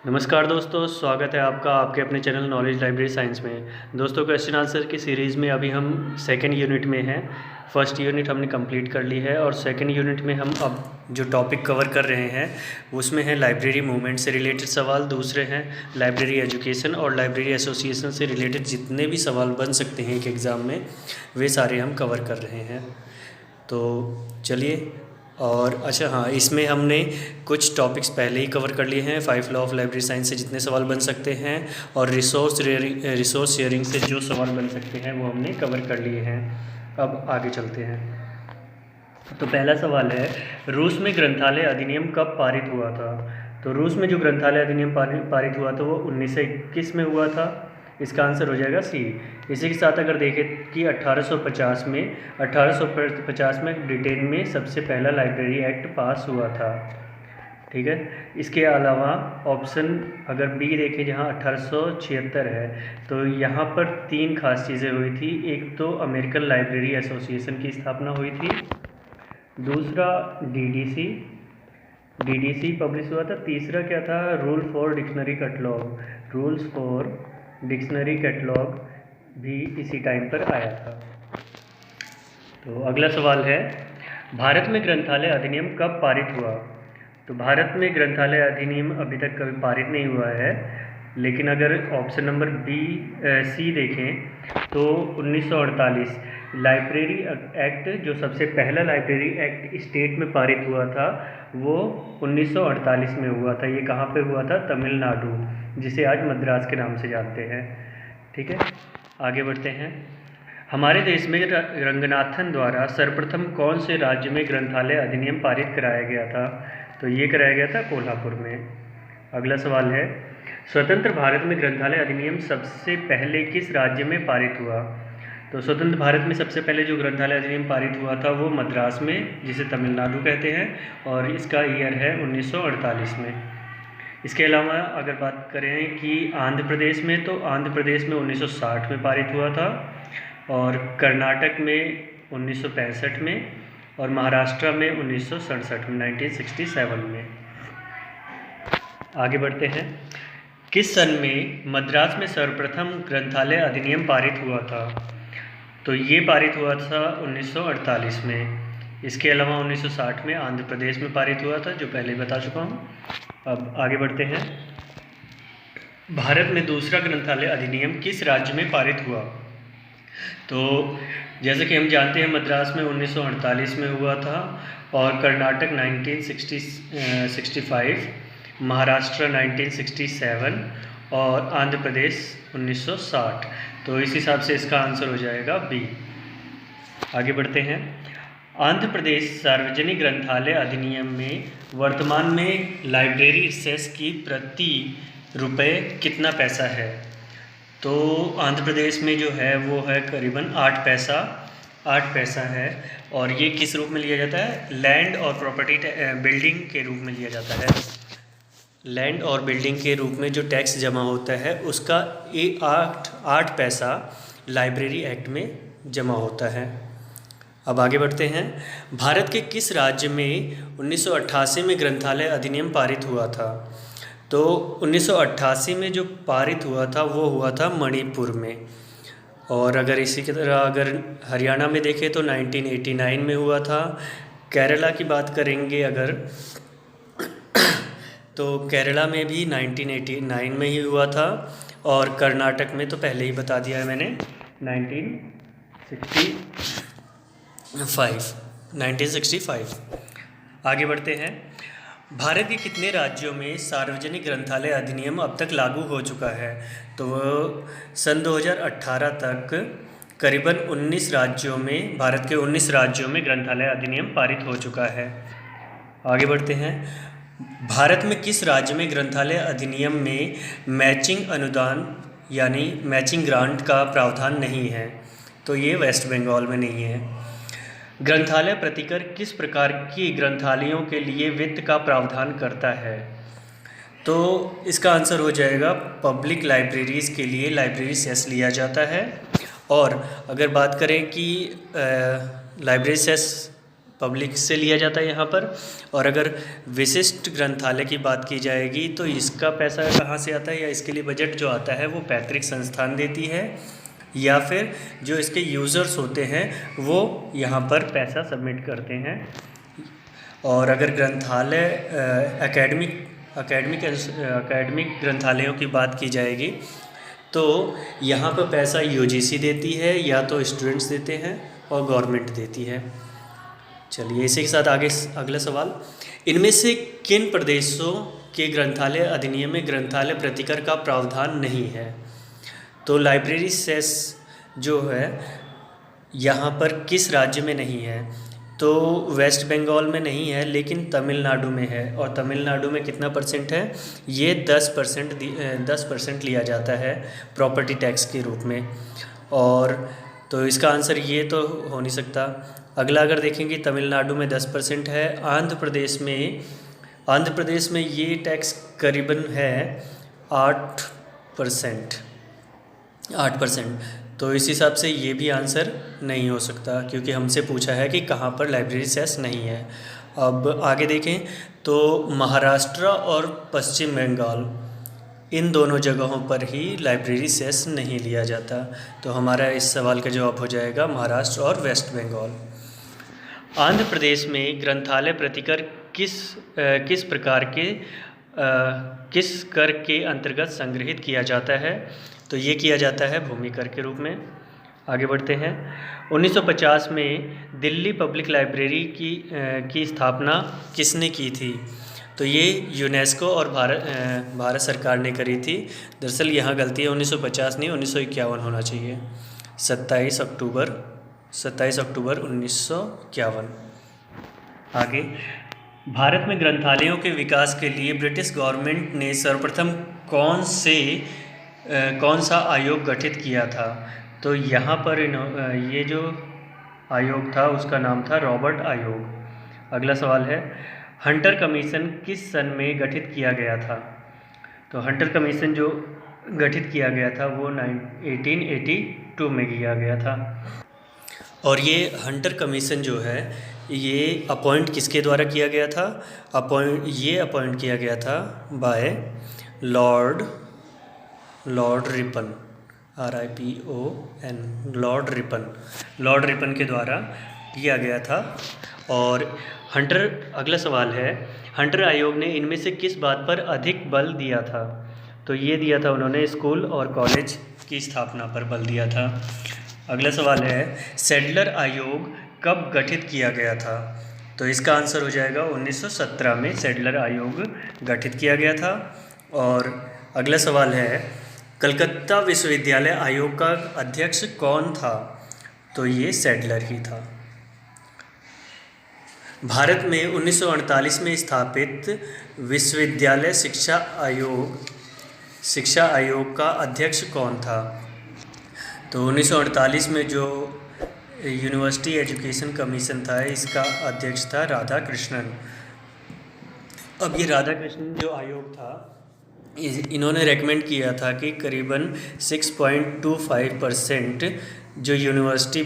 नमस्कार दोस्तों, स्वागत है आपका आपके अपने चैनल नॉलेज लाइब्रेरी साइंस में। दोस्तों, क्वेश्चन आंसर की सीरीज़ में अभी हम सेकंड यूनिट में हैं। फर्स्ट यूनिट हमने कंप्लीट कर ली है और सेकंड यूनिट में हम अब जो टॉपिक कवर कर रहे हैं उसमें है लाइब्रेरी मूवमेंट से रिलेटेड सवाल, दूसरे हैं लाइब्रेरी एजुकेशन और लाइब्रेरी एसोसिएशन से रिलेटेड जितने भी सवाल बन सकते हैं एक एग्ज़ाम में, वे सारे हम कवर कर रहे हैं। तो चलिए। और अच्छा हाँ, इसमें हमने कुछ टॉपिक्स पहले ही कवर कर लिए हैं। 5 लॉ ऑफ लाइब्रेरी साइंस से जितने सवाल बन सकते हैं और रिसोर्स शेयरिंग से जो सवाल बन सकते हैं वो हमने कवर कर लिए हैं। अब आगे चलते हैं। तो पहला सवाल है, रूस में ग्रंथालय अधिनियम कब पारित हुआ था? तो रूस में जो ग्रंथालय अधिनियम पारित हुआ था वो 1921 में हुआ था। इसका आंसर हो जाएगा सी। इसी के साथ अगर देखें कि 1850 में ब्रिटेन में सबसे पहला लाइब्रेरी एक्ट पास हुआ था। ठीक है। इसके अलावा ऑप्शन अगर बी देखें जहाँ 1876 है, तो यहाँ पर 3 खास चीज़ें हुई थी। एक तो अमेरिकन लाइब्रेरी एसोसिएशन की स्थापना हुई थी, दूसरा डीडीसी पब्लिश हुआ था, तीसरा क्या था, रूल्स फॉर डिक्शनरी कैटलॉग भी इसी टाइम पर आया था। तो अगला सवाल है, भारत में ग्रंथालय अधिनियम कब पारित हुआ? तो भारत में ग्रंथालय अधिनियम अभी तक कभी पारित नहीं हुआ है, लेकिन अगर ऑप्शन नंबर सी देखें तो 1948 लाइब्रेरी एक्ट, जो सबसे पहला लाइब्रेरी एक्ट स्टेट में पारित हुआ था, वो 1948 में हुआ था। ये कहाँ पे हुआ था? तमिलनाडु, जिसे आज मद्रास के नाम से जानते हैं। ठीक है, आगे बढ़ते हैं। हमारे देश में रंगनाथन द्वारा सर्वप्रथम कौन से राज्य में ग्रंथालय अधिनियम पारित कराया गया था? तो ये कराया गया था कोल्हापुर में। अगला सवाल है, स्वतंत्र भारत में ग्रंथालय अधिनियम सबसे पहले किस राज्य में पारित हुआ? तो स्वतंत्र भारत में सबसे पहले जो ग्रंथालय अधिनियम पारित हुआ था वो मद्रास में, जिसे तमिलनाडु कहते हैं, और इसका ईयर है 1948 में। इसके अलावा अगर बात करें कि आंध्र प्रदेश में, तो आंध्र प्रदेश में 1960 में पारित हुआ था, और कर्नाटक में 1965 में, और महाराष्ट्र में 1967 में, 1967 में। आगे बढ़ते हैं। किस सन में मद्रास में सर्वप्रथम ग्रंथालय अधिनियम पारित हुआ था? तो ये पारित हुआ था 1948 में। इसके अलावा 1960 में आंध्र प्रदेश में पारित हुआ था, जो पहले बता चुका हूँ। अब आगे बढ़ते हैं। भारत में दूसरा ग्रंथालय अधिनियम किस राज्य में पारित हुआ? तो जैसे कि हम जानते हैं, मद्रास में 1948 में हुआ था, और कर्नाटक 1965, महाराष्ट्र 1967 और आंध्र प्रदेश 1960। तो इस हिसाब से इसका आंसर हो जाएगा बी। आगे बढ़ते हैं। आंध्र प्रदेश सार्वजनिक ग्रंथालय अधिनियम में वर्तमान में लाइब्रेरी सेस की प्रति रुपये कितना पैसा है? तो आंध्र प्रदेश में जो है वो है करीबन 8 पैसा है, और ये किस रूप में लिया जाता है? लैंड और प्रॉपर्टी बिल्डिंग के रूप में लिया जाता है। लैंड और बिल्डिंग के रूप में जो टैक्स जमा होता है उसका 8 पैसा लाइब्रेरी एक्ट में जमा होता है। अब आगे बढ़ते हैं। भारत के किस राज्य में 1988 में ग्रंथालय अधिनियम पारित हुआ था? तो 1988 में जो पारित हुआ था वो हुआ था मणिपुर में। और अगर इसी की तरह अगर हरियाणा में देखें तो 1989 में हुआ था। केरला की बात करेंगे अगर, तो केरला में भी 1989 में ही हुआ था, और कर्नाटक में तो पहले ही बता दिया है मैंने, 1965। आगे बढ़ते हैं। भारत के कितने राज्यों में सार्वजनिक ग्रंथालय अधिनियम अब तक लागू हो चुका है? तो सन 2018 तक करीबन 19 राज्यों में, भारत के 19 राज्यों में ग्रंथालय अधिनियम पारित हो चुका है। आगे बढ़ते हैं। भारत में किस राज्य में ग्रंथालय अधिनियम में मैचिंग अनुदान यानी मैचिंग ग्रांट का प्रावधान नहीं है? तो ये वेस्ट बंगाल में नहीं है। ग्रंथालय प्रतिकर किस प्रकार की ग्रंथालयों के लिए वित्त का प्रावधान करता है? तो इसका आंसर हो जाएगा पब्लिक लाइब्रेरीज़ के लिए लाइब्रेरी सेस लिया जाता है। और अगर बात करें कि लाइब्रेरी सेस पब्लिक से लिया जाता है यहाँ पर। और अगर विशिष्ट ग्रंथालय की बात की जाएगी तो इसका पैसा कहाँ से आता है या इसके लिए बजट जो आता है वो पैतृक संस्थान देती है, या फिर जो इसके यूज़र्स होते हैं वो यहाँ पर पैसा सबमिट करते हैं। और अगर ग्रंथालय अकेडमिक ग्रंथालयों की बात की जाएगी तो यहाँ पर पैसा यूजीसी देती है, या तो स्टूडेंट्स देते हैं और गवर्नमेंट देती है। चलिए इसी के साथ आगे अगला सवाल, इनमें से किन प्रदेशों के ग्रंथालय अधिनियम में ग्रंथालय प्रतिकर का प्रावधान नहीं है? तो लाइब्रेरी सेस जो है यहाँ पर किस राज्य में नहीं है? तो वेस्ट बंगाल में नहीं है, लेकिन तमिलनाडु में है। और तमिलनाडु में कितना परसेंट है? ये 10% लिया जाता है प्रॉपर्टी टैक्स के रूप में। और तो इसका आंसर ये तो हो नहीं सकता। अगला अगर देखेंगे तमिलनाडु में 10% है। आंध्र प्रदेश में ये टैक्स करीबन है 8%। तो इस हिसाब से ये भी आंसर नहीं हो सकता, क्योंकि हमसे पूछा है कि कहाँ पर लाइब्रेरी सेस नहीं है। अब आगे देखें तो महाराष्ट्र और पश्चिम बंगाल, इन दोनों जगहों पर ही लाइब्रेरी सेस नहीं लिया जाता। तो हमारा इस सवाल का जवाब हो जाएगा महाराष्ट्र और वेस्ट बंगाल। आंध्र प्रदेश में ग्रंथालय प्रतिकर किस प्रकार के किस कर के अंतर्गत संग्रहित किया जाता है? तो ये किया जाता है भूमि कर के रूप में। आगे बढ़ते हैं। 1950 में दिल्ली पब्लिक लाइब्रेरी की स्थापना किसने की थी? तो ये यूनेस्को और भारत सरकार ने करी थी। दरअसल यहाँ गलती है, 1950 नहीं 1951 होना चाहिए। 27 अक्टूबर 1951। आगे, भारत में ग्रंथालयों के विकास के लिए ब्रिटिश गवर्नमेंट ने सर्वप्रथम कौन सा आयोग गठित किया था? तो यहाँ पर ये जो आयोग था उसका नाम था रॉबर्ट आयोग। अगला सवाल है, हंटर कमीशन किस सन में गठित किया गया था? तो हंटर कमीशन जो गठित किया गया था वो 1882 में किया गया था। और ये हंटर कमीशन जो है ये अपॉइंट किसके द्वारा किया गया था? अपॉइंट किया गया था by Lord Ripon, RIPON, Lord Ripon के द्वारा किया गया था। और अगला सवाल है, हंटर आयोग ने इनमें से किस बात पर अधिक बल दिया था? तो ये दिया था उन्होंने स्कूल और कॉलेज की स्थापना पर बल दिया था। अगला सवाल है, सैडलर आयोग कब गठित किया गया था? तो इसका आंसर हो जाएगा 1917 में सैडलर आयोग गठित किया गया था। और अगला सवाल है, कलकत्ता विश्वविद्यालय आयोग का अध्यक्ष कौन था? तो ये सैडलर ही था। भारत में 1948 में स्थापित विश्वविद्यालय शिक्षा आयोग का अध्यक्ष कौन था? तो 1948 में जो यूनिवर्सिटी एजुकेशन कमीशन था इसका अध्यक्ष था राधाकृष्णन। अब ये राधाकृष्णन जो आयोग था इन्होंने रेकमेंड किया था कि करीबन 6.25% जो यूनिवर्सिटी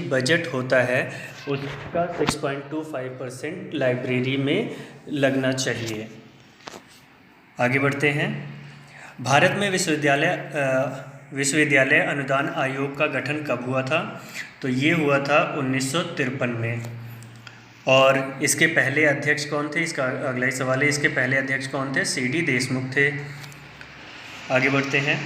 बजट होता है उसका 6.25% लाइब्रेरी में लगना चाहिए। आगे बढ़ते हैं। भारत में विश्वविद्यालय अनुदान आयोग का गठन कब हुआ था? तो ये हुआ था 1953 में। और इसके पहले अध्यक्ष कौन थे? इसका अगला ही सवाल है, इसके पहले अध्यक्ष कौन थे? CD देशमुख थे। आगे बढ़ते हैं।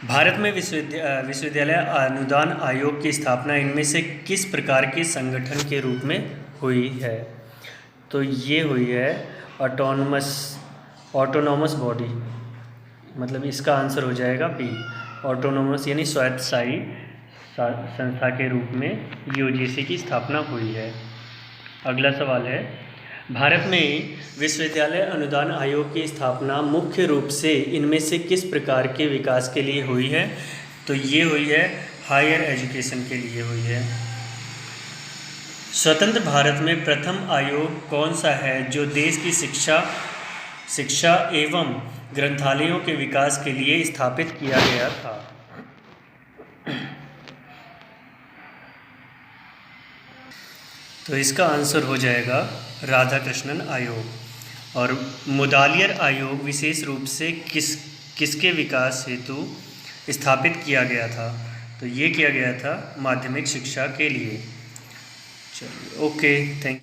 भारत में विश्वविद्यालय अनुदान आयोग की स्थापना इनमें से किस प्रकार के संगठन के रूप में हुई है? तो ये हुई है ऑटोनॉमस बॉडी, मतलब इसका आंसर हो जाएगा B। ऑटोनॉमस यानी स्वायत्तशाही संस्था के रूप में UGC की स्थापना हुई है। अगला सवाल है, भारत में विश्वविद्यालय अनुदान आयोग की स्थापना मुख्य रूप से इनमें से किस प्रकार के विकास के लिए हुई है? तो ये हुई है हायर एजुकेशन के लिए हुई है। स्वतंत्र भारत में प्रथम आयोग कौन सा है जो देश की शिक्षा एवं ग्रंथालयों के विकास के लिए स्थापित किया गया था? तो इसका आंसर हो जाएगा राधाकृष्णन आयोग। और मुदालियर आयोग विशेष रूप से किसके विकास हेतु स्थापित किया गया था? तो ये किया गया था माध्यमिक शिक्षा के लिए। चलिए, ओके, थैंक